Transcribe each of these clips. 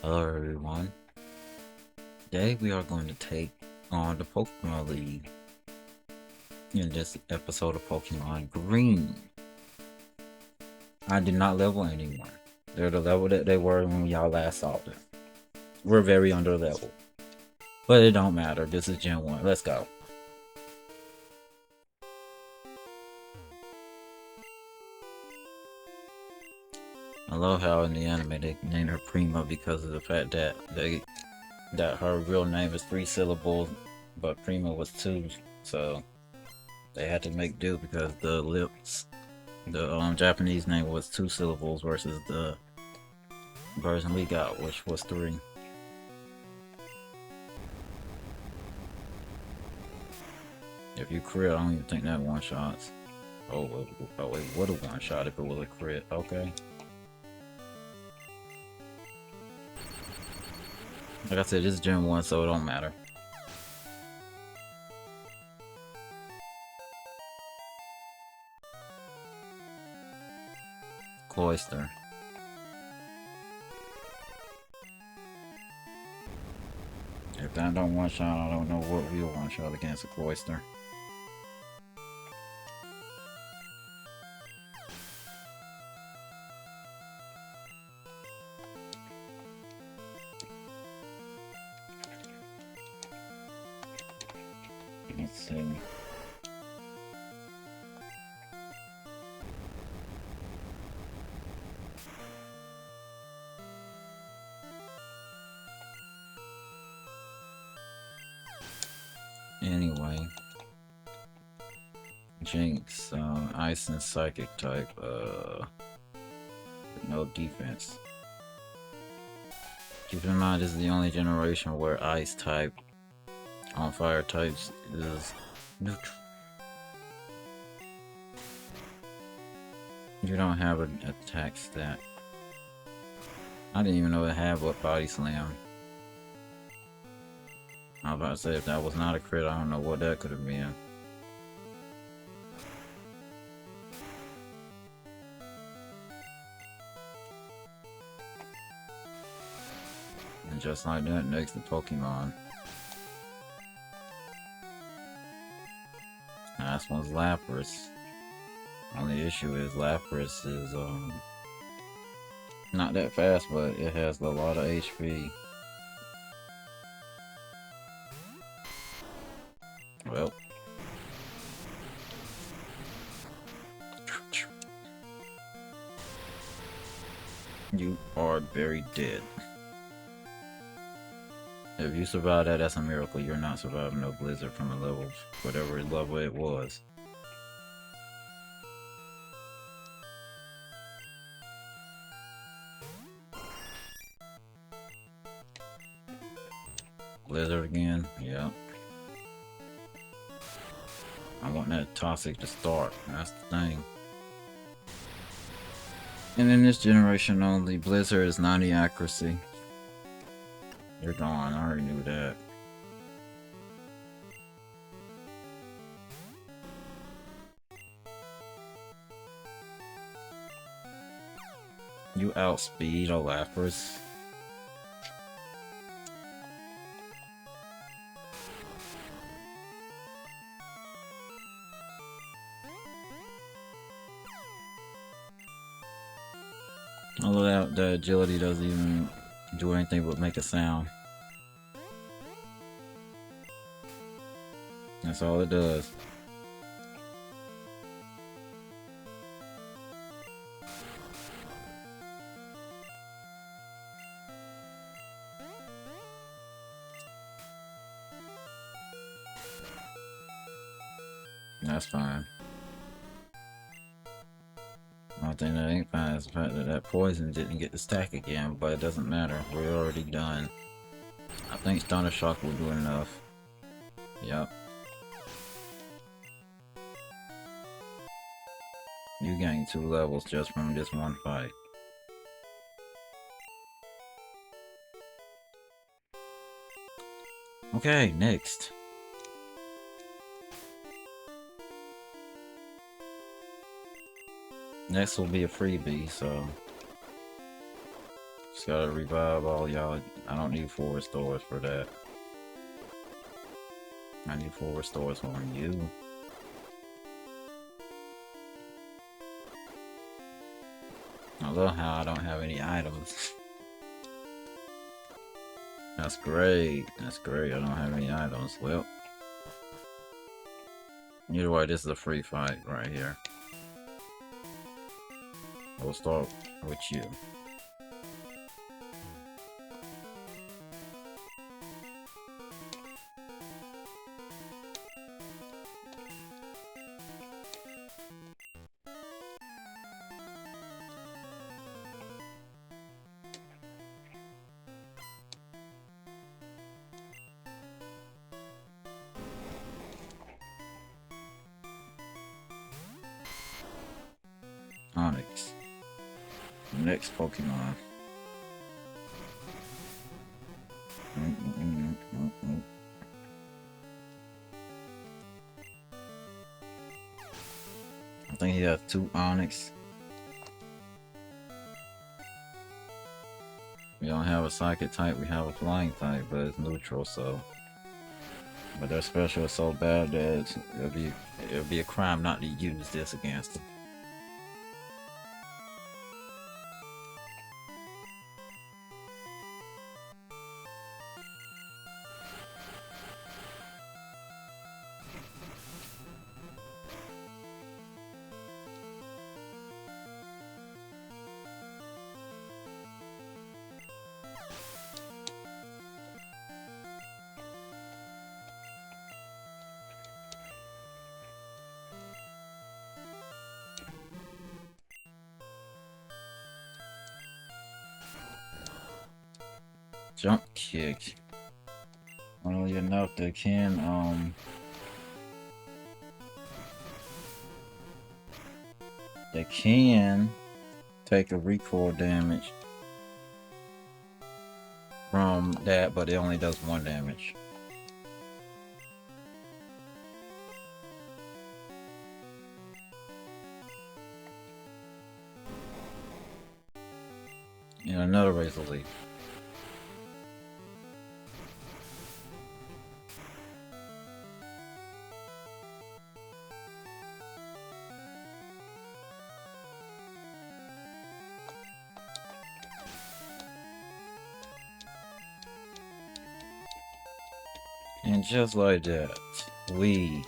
Hello everyone. Today we are going to take on the Pokemon League in this episode of Pokemon Green. I did not level anyone. They're the level that they were when y'all last saw them. We're very under level. But it don't matter. This is Gen 1. Let's go. I love how in the anime they named her Prima because of the fact that her real name is 3 syllables, but Prima was 2, so they had to make do because the Japanese name was 2 syllables versus the version we got, which was 3. If you crit, I don't even think that one shots. Oh wait, what a one shot if it was a crit. Okay. Like I said, this is Gen 1, so it don't matter. Cloyster. If that don't one shot, I don't know what will one shot against a Cloyster. Let's see. Anyway, Jinx, Ice and Psychic type, no defense. Keep in mind, this is the only generation where Ice type on Fire types is neutral. You don't have an attack stat. I didn't even know it had what Body Slam. I was about to say, if that was not a crit, I don't know what that could have been. And just like that, next to Pokemon. Last one's Lapras. Only issue is Lapras is not that fast, but it has a lot of HP. Well, you are very dead. If you survive that, that's a miracle. You're not surviving no blizzard from the levels, whatever level it was. Blizzard again? Yeah. I want that Toxic to start. That's the thing. And in this generation only, Blizzard is 90 accuracy. You're gone. I already knew that. You outspeed a Lapras. Although that the agility doesn't even do anything but make a sound. That's all it does. That's fine. One thing that ain't fine is the fact that that poison didn't get the stack again, but it doesn't matter. We're already done. I think Stunner Shock will do enough. Yep. You gained 2 levels just from this one fight. Okay, next. Next will be a freebie, so Just gotta revive all y'all. I don't need 4 restores for that. I need 4 restores on you. I love how I don't have any items. That's great. That's great. I don't have any items. Well, either way, this is a free fight right here. We'll start with you. Onix. Next Pokemon. I think he has 2 Onix. We don't have a Psychic type, we have a Flying type, but it's neutral, so... But their special is so bad that it'll be a crime not to use this against them. Jump kick. Funnily enough, they can take a recoil damage from that, but it only does 1 damage. And another Razor Leaf. And just like that, we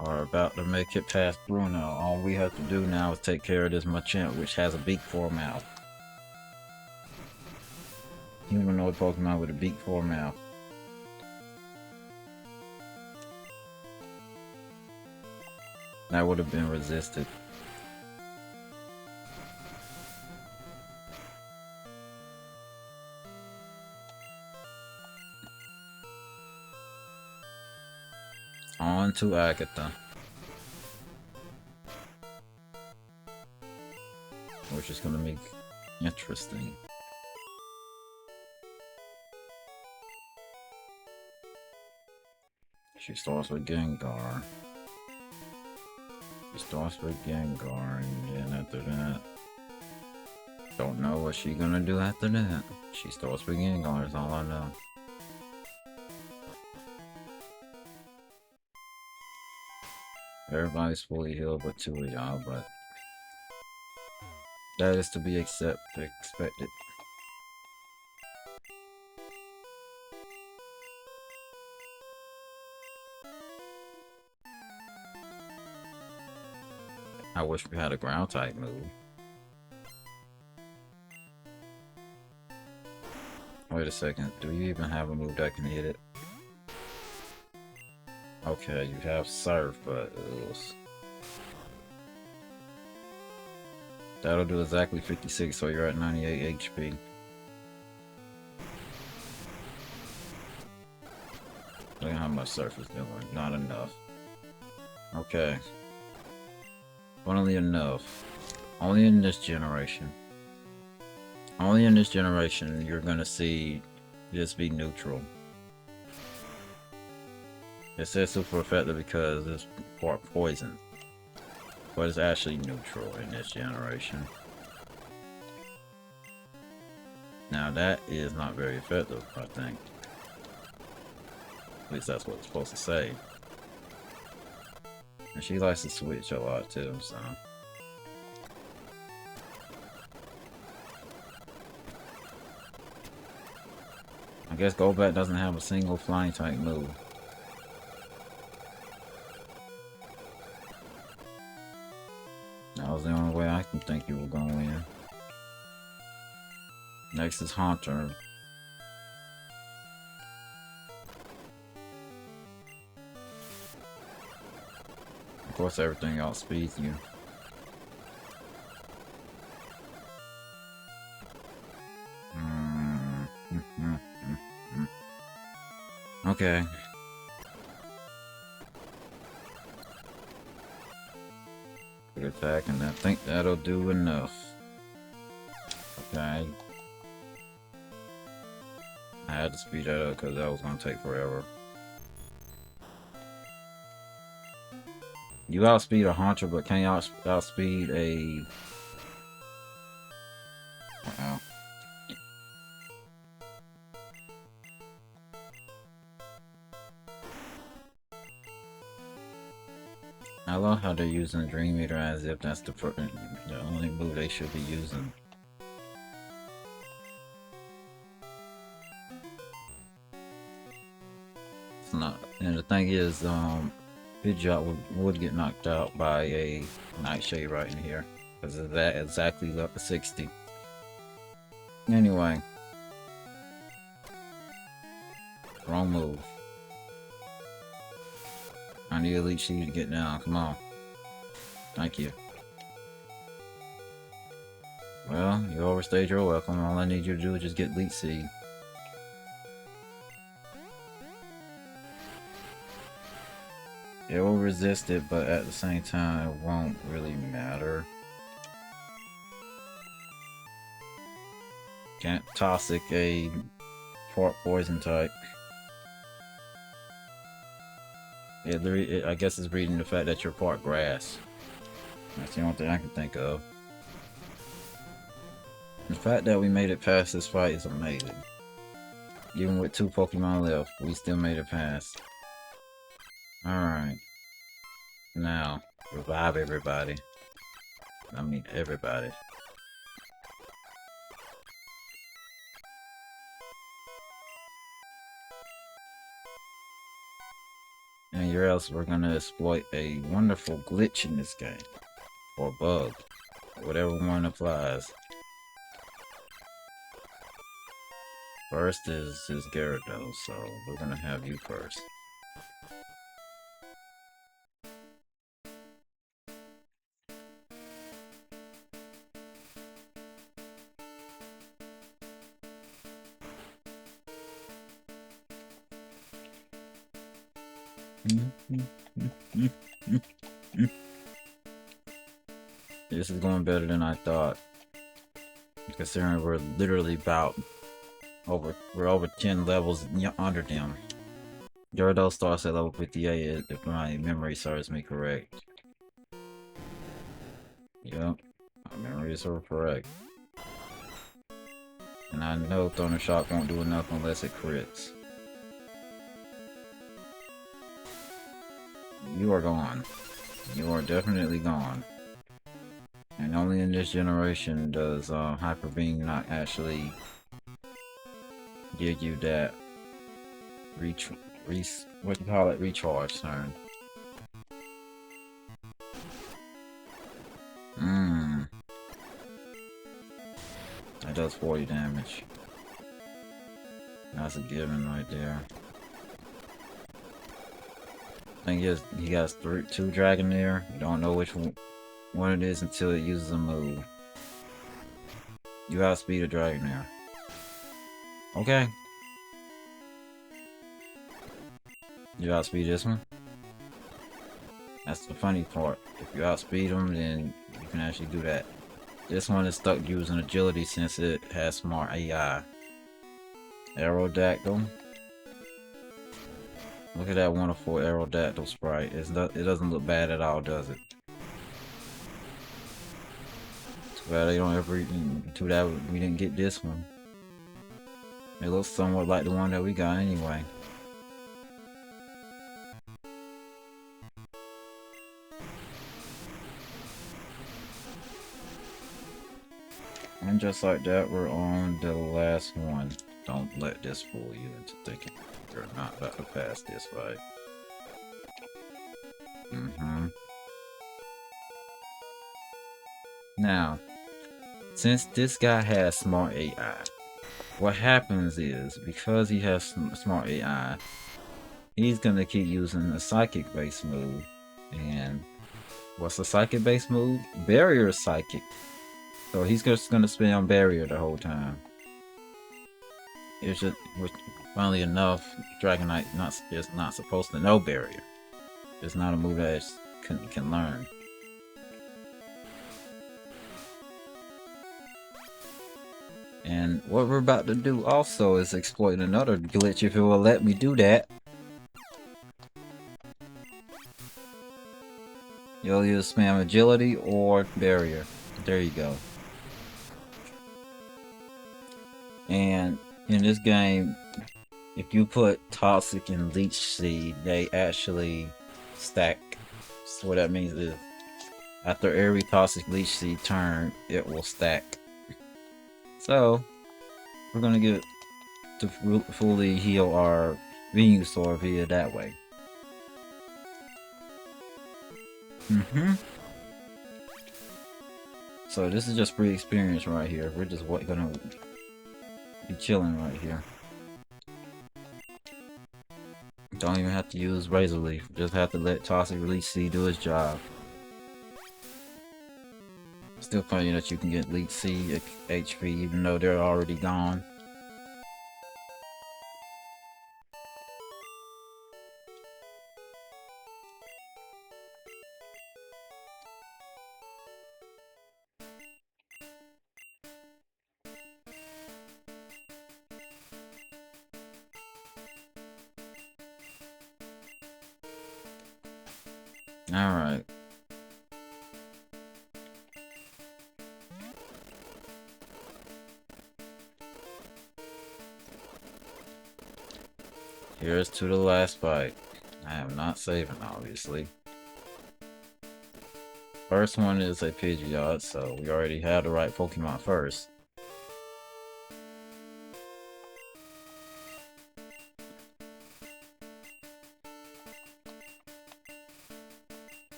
are about to make it past Bruno. All we have to do now is take care of this Machamp, which has a beak for a mouth. Humanoid Pokemon with a beak for a mouth. That would have been resisted. On to Agatha. Which is gonna make interesting. She starts with Gengar. And then after that, don't know what she's gonna do after that. She starts with Gengar, is all I know. Everybody's fully healed but 2 of y'all, but that is to be expected. I wish we had a ground type move. Wait a second, do you even have a move that can hit it? Okay, you have Surf, but that'll do exactly 56, so you're at 98 HP. Look at how much Surf is doing. Not enough. Okay. Funnily enough, only in this generation, you're gonna see this be neutral. It says super effective because it's part poison, but it's actually neutral in this generation. Now that is not very effective, I think. At least that's what it's supposed to say. And she likes to switch a lot too, so. I guess Golbat doesn't have a single flying type move. That was the only way I can think you were going to win. Next is Haunter. Of course, everything outspeeds you. Okay. Good attack, and I think that'll do enough. Okay. I had to speed that up because that was going to take forever. You outspeed a Haunter, but can't outspeed a... Uh-oh. I love how they're using Dream Eater as if that's the only move they should be using. It's not, and the thing is, Pidgeot would get knocked out by a Nightshade right in here, because of that exactly level 60. Anyway. Wrong move. I need Elite Seed to get down, come on. Thank you. Well, you overstayed your welcome. All I need you to do is just get Elite Seed. It will resist it, but at the same time, it won't really matter. Can't Toxic a poison type. I guess it's reading the fact that you're part grass. That's the only thing I can think of. The fact that we made it past this fight is amazing. Even with 2 Pokemon left, we still made it past. Alright. Now, revive everybody. I mean, everybody. And or else we're gonna exploit a wonderful glitch in this game. Or bug. Whatever one applies. First is Gyarados, so we're gonna have you first. This is going better than I thought. Considering we're literally we're over 10 levels under them. Gyarados starts at level 58 if my memory serves me correct. Yep, my memories are correct. And I know Thunder Shock won't do enough unless it crits. You are gone. You are definitely gone. And only in this generation does Hyper Beam not actually give you that recharge turn. That does 40 damage. That's a given right there. Thing is, he has 2 Dragonair. You don't know which one it is until it uses a move. You outspeed a Dragonair. Okay. You outspeed this one? That's the funny part. If you outspeed them, then you can actually do that. This one is stuck using agility since it has smart AI. Aerodactyl. Look at that wonderful Aerodactyl sprite. It doesn't look bad at all, does it? Too bad they don't ever. Too bad we didn't get this one. It looks somewhat like the one that we got anyway. And just like that, we're on the last one. Don't let this fool you into thinking you're not about to pass this fight. Now, since this guy has smart AI, what happens is, because he has smart AI, he's gonna keep using the psychic base move. And what's the psychic base move? Barrier psychic. So he's just gonna spin on barrier the whole time. It's just, funnily enough, Dragonite is not supposed to know barrier. It's not a move that it can learn. And what we're about to do also is exploit another glitch, if it will let me do that. You'll use spam agility or barrier. There you go. And in this game, if you put Toxic and Leech Seed, they actually stack. So what that means is, after every Toxic Leech Seed turn, it will stack. So, we're gonna get to fully heal our Venusaur via that way. So this is just free experience right here. We're just gonna be chilling right here. Don't even have to use Razor Leaf. Just have to let Toxic Leech Seed do its job. Still funny that you can get Leech Seed HP even though they're already gone. Alright. Here's to the last fight. I am not saving, obviously. First one is a Pidgeot, so we already have the right Pokemon first.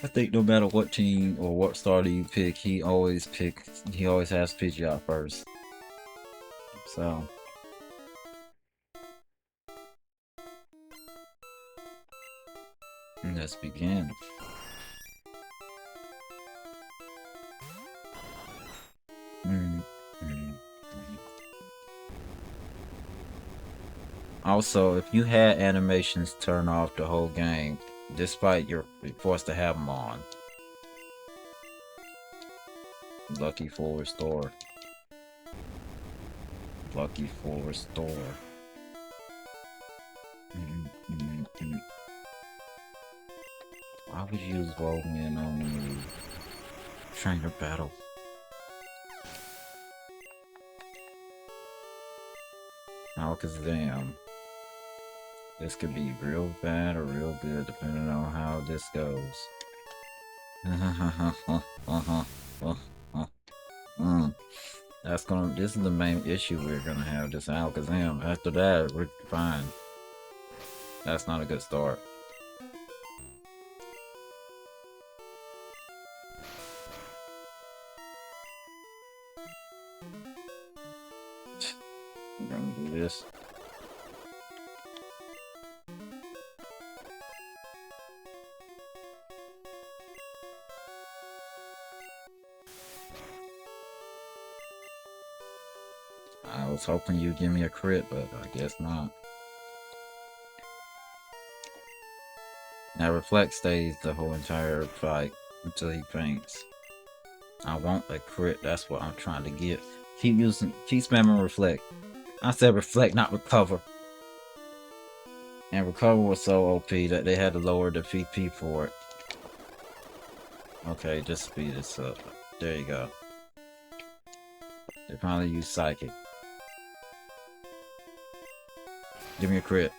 I think no matter what team or what starter you pick, he always has Pidgeot first. So let's begin. Also, if you had animations turned off the whole game, despite you're forced to have them on. Lucky for restore. Lucky for restore. Why would you use Voltman on Trainer Battle? Alakazam. This could be real bad or real good depending on how this goes. This is the main issue we're gonna have, this Alakazam. After that, we're fine. That's not a good start. I'm gonna do this. I was hoping you'd give me a crit, but I guess not. Now Reflect stays the whole entire fight until he faints. I want a crit, that's what I'm trying to get. Keep spamming Reflect. I said Reflect, not Recover. And Recover was so OP that they had to lower the VP for it. Okay, just speed this up. There you go. They finally used Psychic. Give me a crit.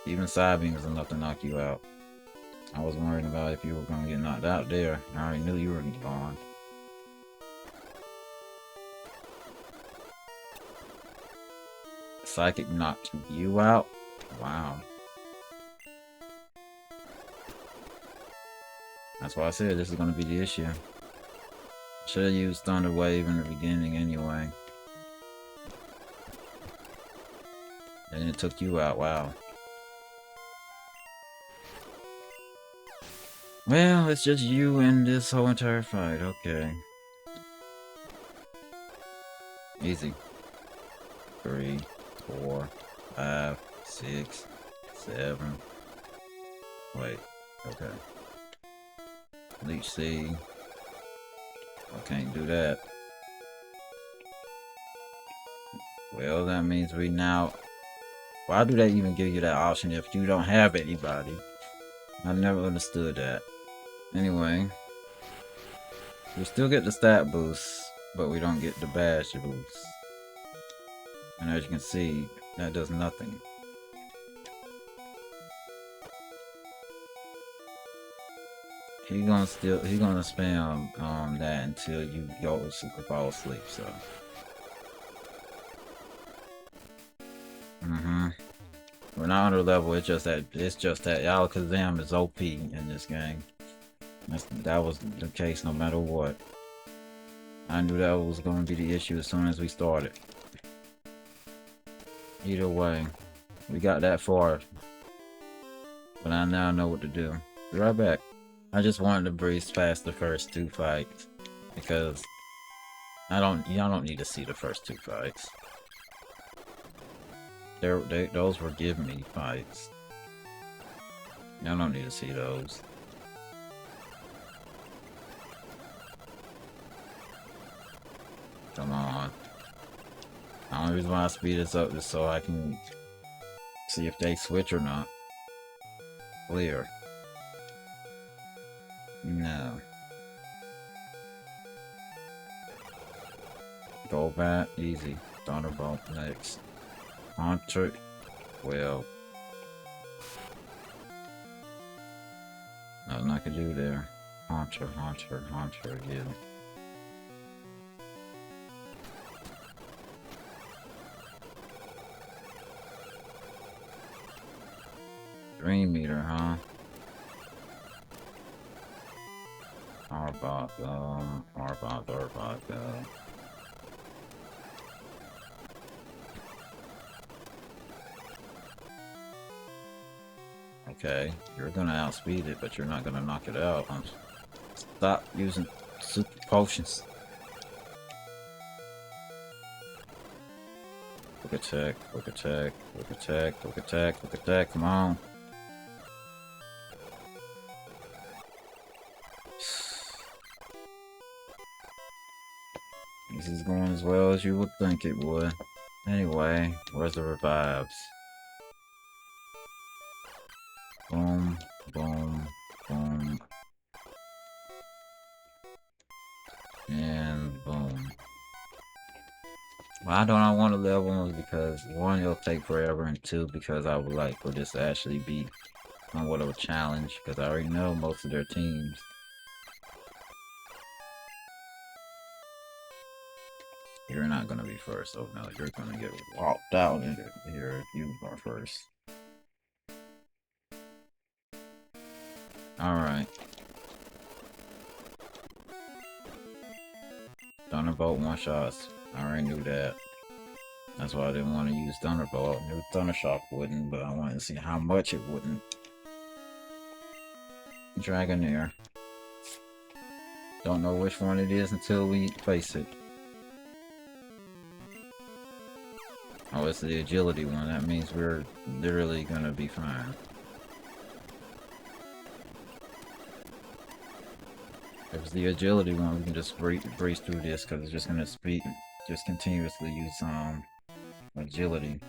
Even side beam is enough to knock you out. I was worried about if you were gonna get knocked out there. I already knew you were gone. Psychic knocked you out? Wow. That's why I said this is gonna be the issue. Should have used Thunder Wave in the beginning anyway. And it took you out, wow. Well, it's just you and this whole entire fight, okay. Easy. 3, 4, 5, 6, 7. Wait, okay. Leech Seed. I can't do that. Well, that means we now... Why do they even give you that option if you don't have anybody? I never understood that. Anyway. We still get the stat boost, but we don't get the badge boost. And as you can see, that does nothing. He's gonna spam that until you go fall asleep, so. We're not under level, it's just that Alakazam is OP in this game. That was the case no matter what. I knew that was gonna be the issue as soon as we started. Either way, we got that far. But I now know what to do. Be right back. I just wanted to breeze past the first 2 fights because y'all don't need to see the first 2 fights. Those were give me fights. Y'all don't need to see those. Come on. The only reason why I speed this up is so I can see if they switch or not. Clear. No. Golbat, easy. Thunderbolt next. Haunter, well. Nothing I can do there. Haunter again. Dream Meter, huh? Arbok, Okay, you're gonna outspeed it, but you're not gonna knock it out. Stop using super potions. Quick attack, come on. This is going as well as you would think it would. Anyway, where's the revives? Boom, boom, boom. And boom. Why don't I want to level them? Because 1, it'll take forever, and 2, because I would like for this to actually be somewhat of a challenge, because I already know most of their teams. You're not gonna be first. Oh no, you're gonna get walked out in here if you are first. Alright. Thunderbolt 1-shots. I already knew that. That's why I didn't want to use Thunderbolt. I knew Thundershock wouldn't, but I wanted to see how much it wouldn't. Dragonair. Don't know which one it is until we face it. Oh, it's the agility one. That means we're literally gonna be fine. If it's the agility one, we can just breeze through this because it's just gonna just continuously use agility.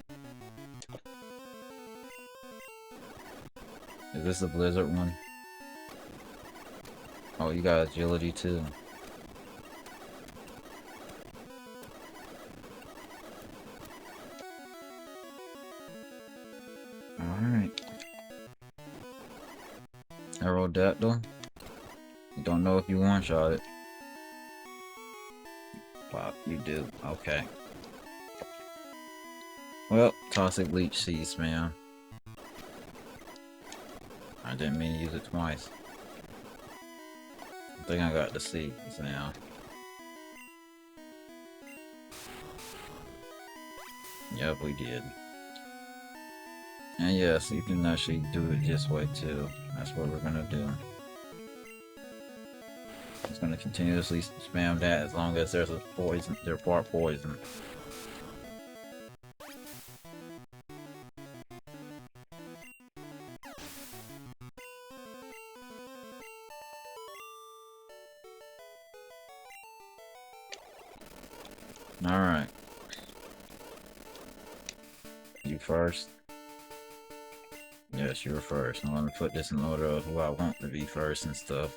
Is this the blizzard one? Oh, you got agility too. Aerodactyl. Don't know if you one-shot it. Wow, you do. Okay. Well, Toxic Leech Seeds, man. I didn't mean to use it twice. I think I got the seeds now. Yep, we did. And yes, you can actually do it this way too. That's what we're gonna do. It's gonna continuously spam that as long as there's a poison, they're part poison. Alright. You first? Yes, you're first. Now let me put this in order of who I want to be first and stuff.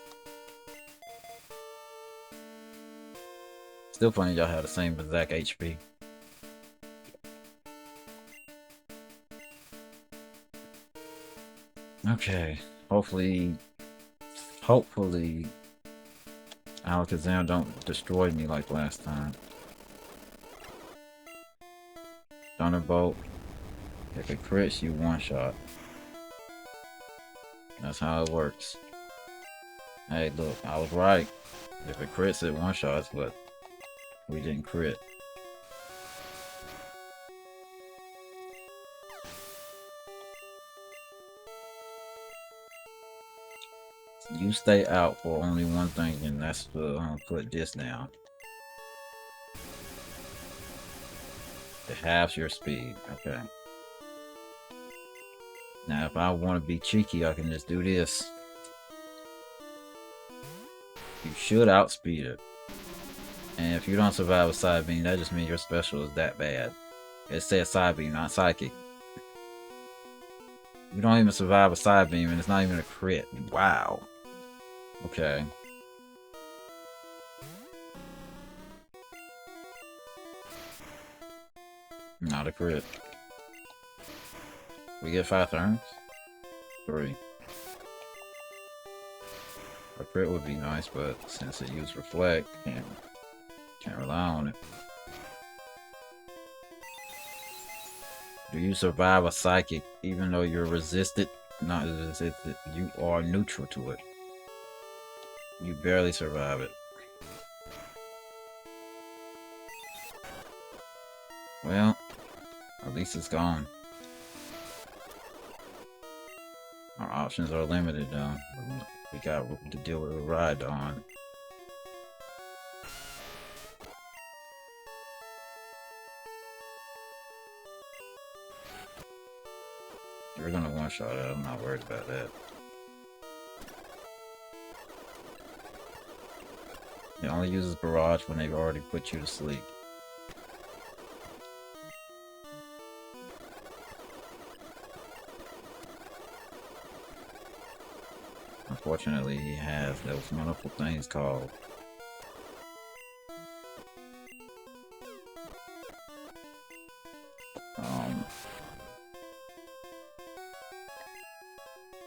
Still funny y'all have the same exact HP. Okay. Hopefully Alakazam don't destroy me like last time. Thunderbolt. If it crits, you one-shot. That's how it works. Hey, look, I was right. If it crits, it one-shots, but we didn't crit. You stay out for only one thing, and that's to put this down. It halves your speed. Okay. Now, if I want to be cheeky, I can just do this. You should outspeed it. And if you don't survive a side beam, that just means your special is that bad. It says side beam, not psychic. You don't even survive a side beam, and it's not even a crit. Wow. Okay. Not a crit. We get 5 turns? 3. A crit would be nice, but since it used Reflect, can't rely on it. Do you survive a psychic even though you're resisted? Not resisted, you are neutral to it. You barely survive it. Well, at least it's gone. Our options are limited though. We got to deal with Rhydon. You're gonna one-shot it, I'm not worried about that. It only uses Barrage when they've already put you to sleep. Unfortunately, he has those wonderful things called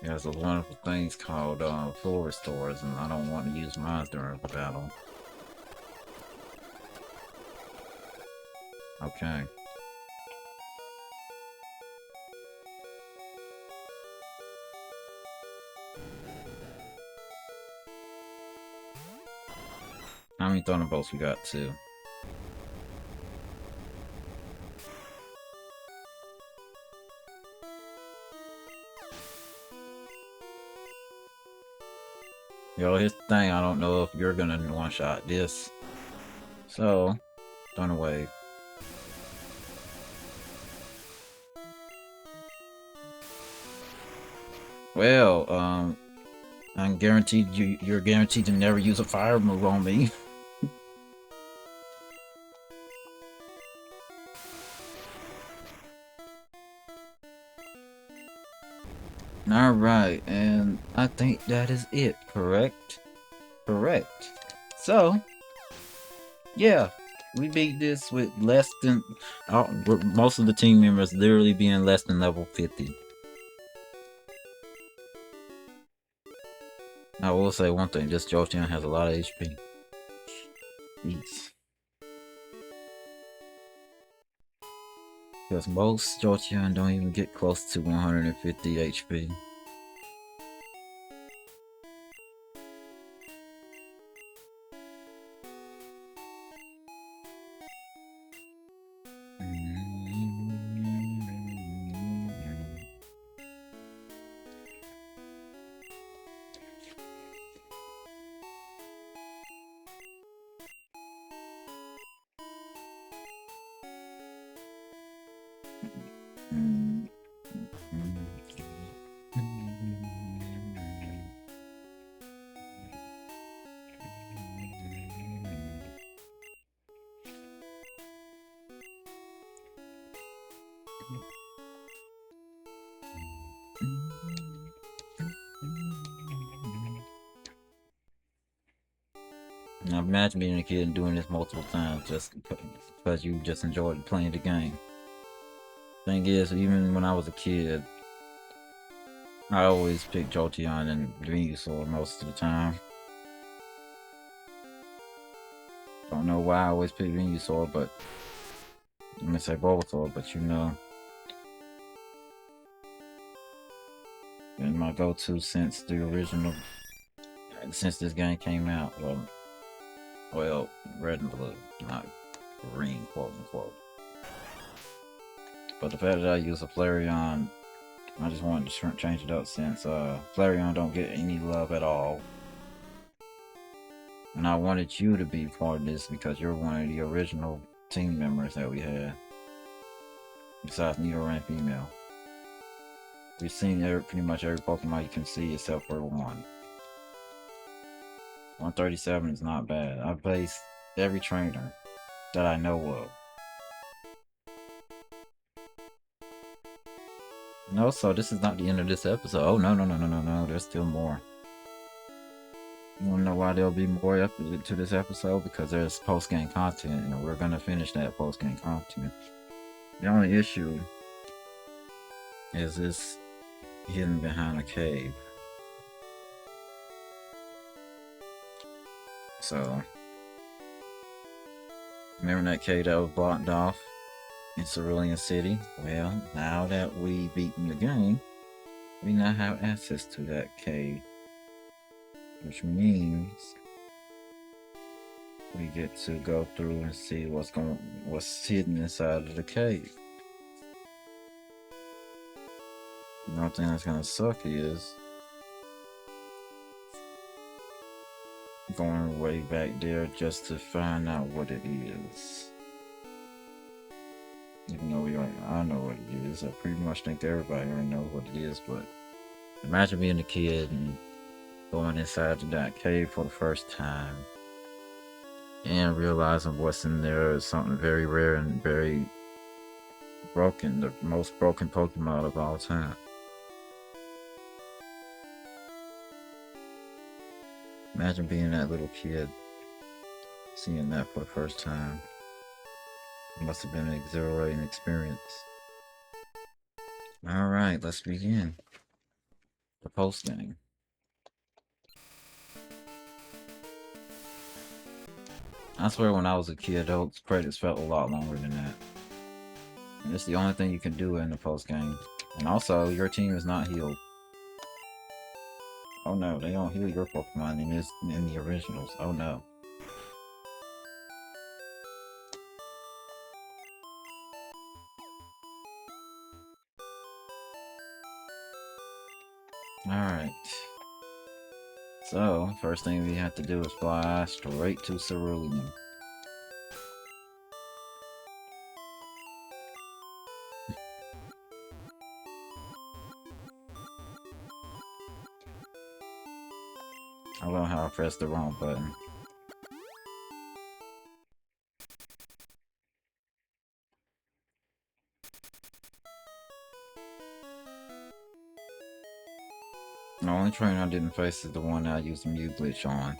he has those wonderful things called full restores, and I don't want to use mine during the battle. Okay. How many Thunderbolts we got? 2. Yo, here's the thing, I don't know if you're gonna one-shot this. So, Thunder Wave. Well, I'm guaranteed you're guaranteed to never use a fire move on me. Alright, and I think that is it, correct? Correct. So, yeah, we beat this with less than, most of the team members literally being less than level 50. I will say one thing, this Jolteon has a lot of HP. Jeez. Because most Jolteon don't even get close to 150 HP. Now imagine being a kid and doing this multiple times just because you just enjoyed playing the game. Thing is, even when I was a kid, I always picked Jolteon and Venusaur most of the time. Don't know why I always picked Venusaur, but I'm gonna say Bulbasaur, but you know. Been my go-to since the original, since this game came out. Well, red and blue, not green, quote unquote. But the fact that I use a Flareon, I just wanted to change it up since Flareon don't get any love at all. And I wanted you to be part of this because you're one of the original team members that we had. Besides Nidoran female. We've seen pretty much every Pokemon you can see except for one. 137 is not bad. I've placed every trainer that I know of. No, so this is not the end of this episode. Oh, no. There's still more. You wanna know why there'll be more to this episode? Because there's post-game content, and we're gonna finish that post-game content. The only issue is this hidden behind a cave. So, remember that cave that was blocked off in Cerulean City? Well, now that we've beaten the game, we now have access to that cave. Which means we get to go through and see what's hidden inside of the cave. The only thing that's gonna suck is going way back there just to find out what it is. Even though I know what it is. I pretty much think everybody already knows what it is, but imagine being a kid and going inside that cave for the first time and realizing what's in there is something very rare and very broken, the most broken Pokemon of all time. Imagine being that little kid, seeing that for the first time. It must have been an exhilarating experience. Alright, let's begin the post game. I swear when I was a kid, those credits felt a lot longer than that. And it's the only thing you can do in the post game. And also, your team is not healed. Oh no, they don't heal your Pokemon in the originals. Oh no. Alright. So, first thing we have to do is fly straight to Cerulean. I don't know how I pressed the wrong button. The only trainer I didn't face is the one that I used the Mew Glitch on.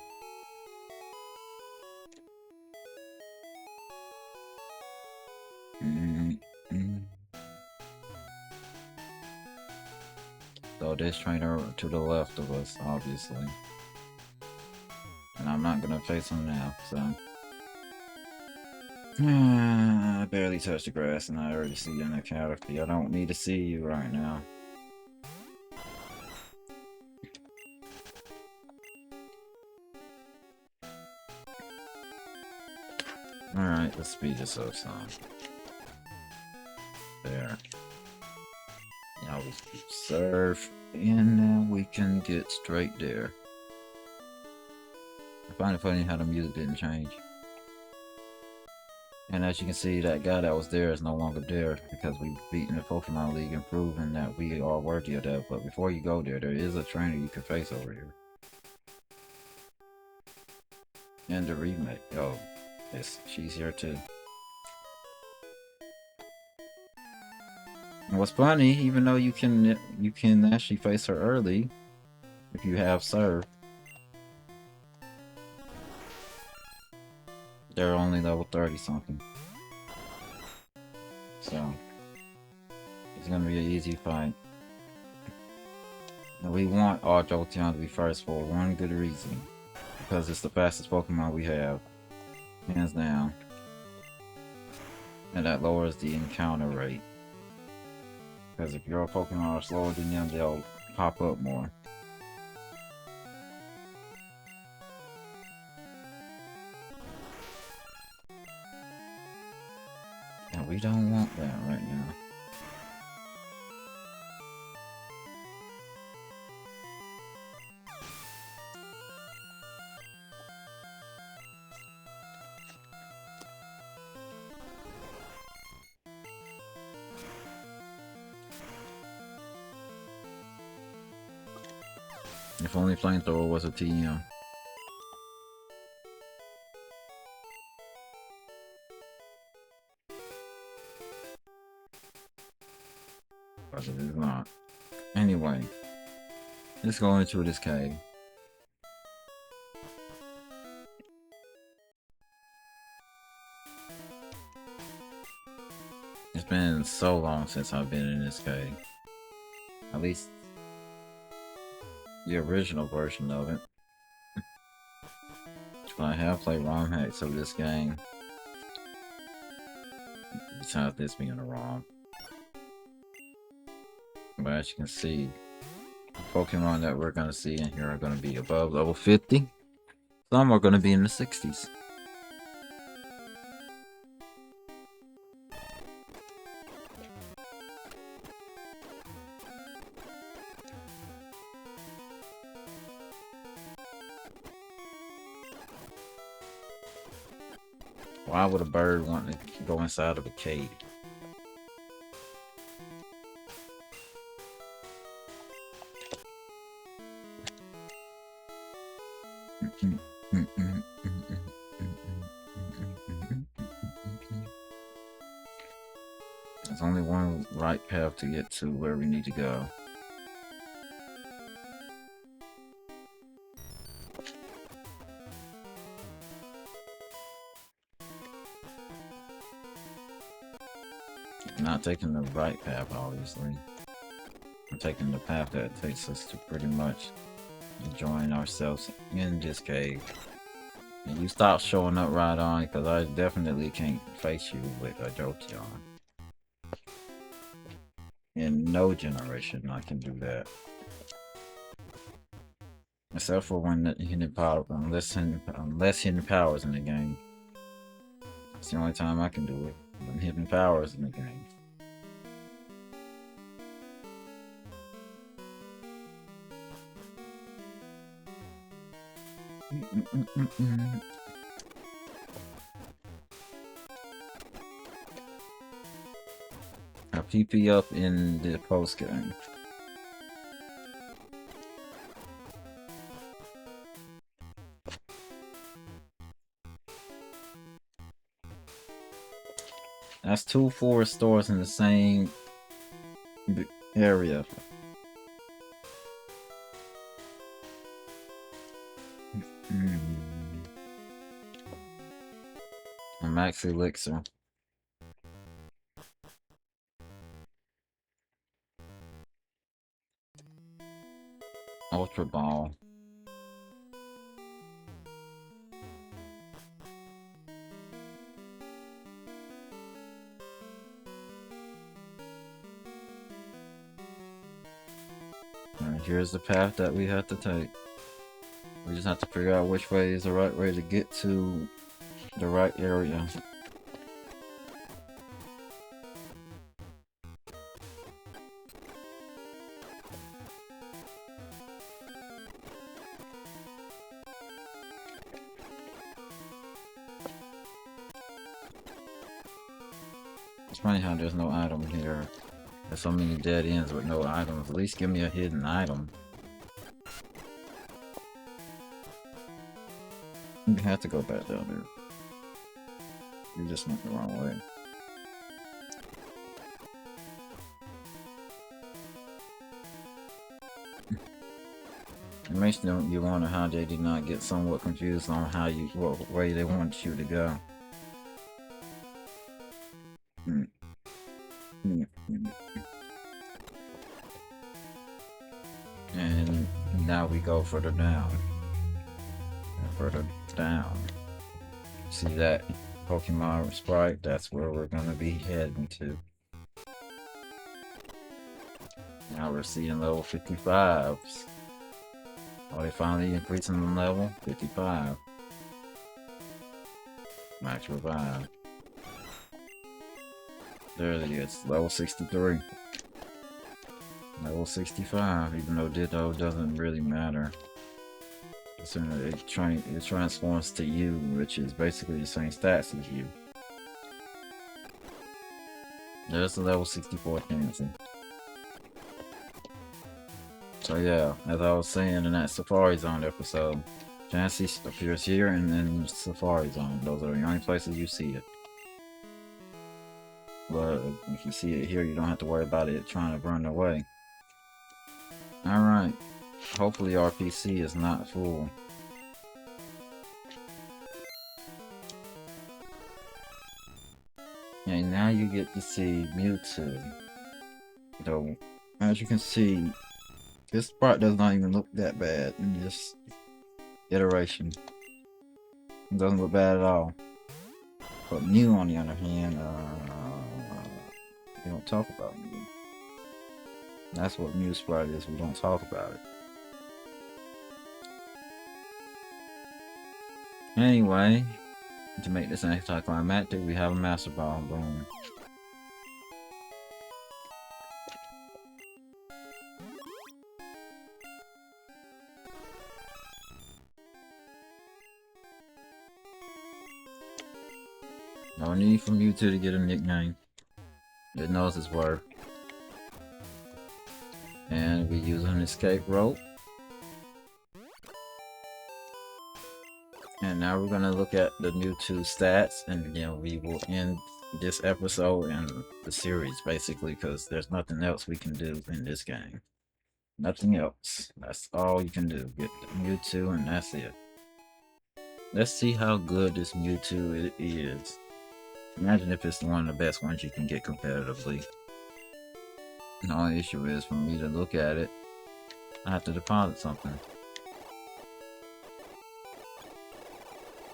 So this trainer to the left of us, obviously. And I'm not gonna face him now, so. I barely touched the grass and I already see you in the character. I don't need to see you right now. Alright, let's speed this up some. There. Now we serve, and now we can get straight there. I find it funny how the music didn't change. And as you can see, that guy that was there is no longer there because we've beaten the Pokemon League and proven that we are worthy of that. But before you go there, there is a trainer you can face over here. And the remake. Oh, yes, she's here too. And what's funny, even though you can actually face her early if you have serve, they're only level 30 something. So it's gonna be an easy fight. And we want our Jolteon to be first for one good reason. Because it's the fastest Pokemon we have. Hands down. And that lowers the encounter rate. Because if your Pokemon are slower than them, they'll pop up more. And we don't want that right now. If only Flamethrower was a TM. But it is not. Anyway, let's go into this cave. It's been so long since I've been in this cave. At least the original version of it. But I have played ROM hacks of this game. Besides this being a ROM. But as you can see, the Pokemon that we're gonna see in here are gonna be above level 50. Some are gonna be in the 60s. Why would a bird want to go inside of a cave? There's only one right path to get to where we need to go. I'm not taking the right path, obviously. I'm taking the path that takes us to pretty much enjoying ourselves in this cave. And you stop showing up right on, because I definitely can't face you with a Jolteon. In no generation I can do that. Except for when the hidden power, unless hidden powers in the game. It's the only time I can do it. When hidden powers in the game. I'll PP up in the post game. That's 2 forest stores in the same area. A max elixir. Ultra Ball. And here's the path that we have to take. We just have to figure out which way is the right way to get to the right area. It's funny how there's no item here. There's so many dead ends with no items. At least give me a hidden item. You have to go back down there. You just went the wrong way. It makes you wonder how they did not get somewhat confused on how what way they want you to go. And now we go further down. And further down. See that Pokemon sprite? That's where we're gonna be heading to. Now we're seeing level 55s. Are they finally increasing the level? 55. Max revive. There it is, level 63. Level 65, even though Ditto doesn't really matter. It transforms to you, which is basically the same stats as you. There's the level 64 Chansey. So yeah, as I was saying in that Safari Zone episode, Chansey appears here and in Safari Zone. Those are the only places you see it. But if you see it here, you don't have to worry about it trying to run away. Alright. Hopefully our PC is not full. And now you get to see Mewtwo. Though, as you can see, this part does not even look that bad in this iteration. It doesn't look bad at all. But Mew, on the other hand, we don't talk about Mew. That's what Mew sprite is, we don't talk about it. Anyway, to make this anticlimactic, we have a Master Ball. Boom. No need for Mewtwo to get a nickname. It knows its worth. And we use an escape rope. And now we're gonna look at the Mewtwo stats, and then we will end this episode and the series basically, because there's nothing else we can do in this game. Nothing else. That's all you can do. Get the Mewtwo and that's it. Let's see how good this Mewtwo is. Imagine if it's one of the best ones you can get competitively. The only issue is for me to look at it, I have to deposit something.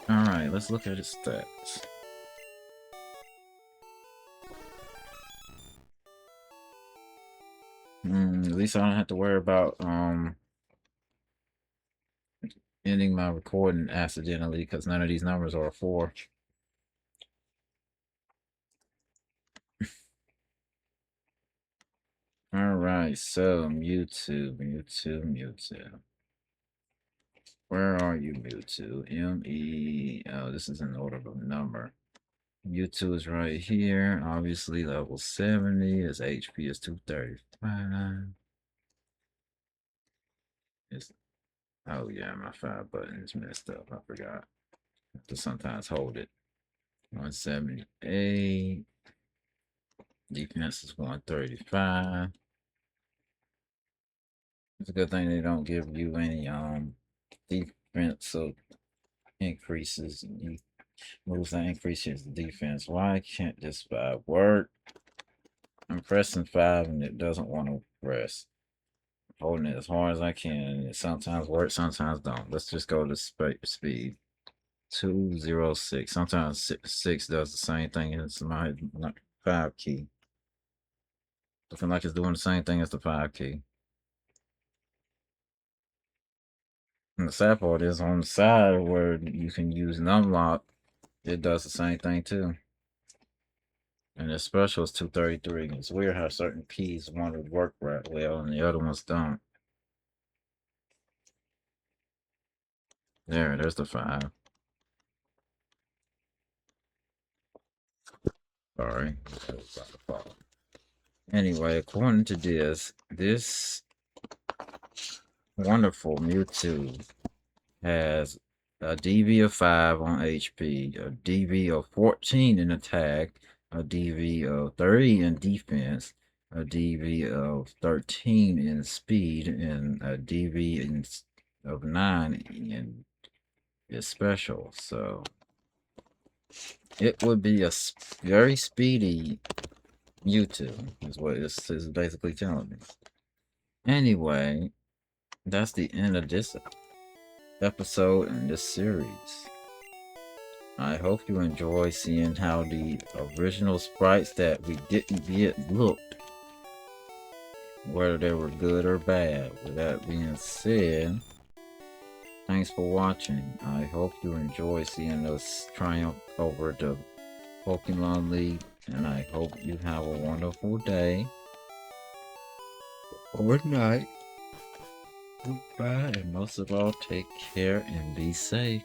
Alright, let's look at its stats. At least I don't have to worry about ending my recording accidentally, because none of these numbers are a 4. Alright, so Mewtwo. Where are you, Mewtwo? M-E... Oh, this is in order of number. Mewtwo is right here. Obviously, level 70. His HP is 235. Oh yeah, my 5 button is messed up. I forgot. I have to sometimes hold it. 178. Defense is 135. It's a good thing they don't give you any defensive increases. Moves that increase your defense. Why can't this 5 work? I'm pressing 5 and it doesn't want to press. I'm holding it as hard as I can. It sometimes works, sometimes don't. Let's just go to speed. 206. Sometimes 6 does the same thing as my 5 key. Looking like it's doing the same thing as the 5 key. And the sad part is on the side where you can use Numlock, it does the same thing too. And the special is 233. It's weird how certain keys want to work right well and the other ones don't. There's the 5. Sorry. Anyway, according to this wonderful Mewtwo has a DV of 5 on HP, a DV of 14 in attack, a DV of 30 in defense, a DV of 13 in speed, and a DV of 9 in its special. So it would be a very speedy Mewtwo, is what this is basically telling me. Anyway, that's the end of this episode in this series. I hope you enjoy seeing how the original sprites that we didn't get looked, whether they were good or bad. With that being said, thanks for watching. I hope you enjoy seeing us triumph over the Pokemon League, and I hope you have a wonderful day or night. Goodbye, and most of all, take care and be safe.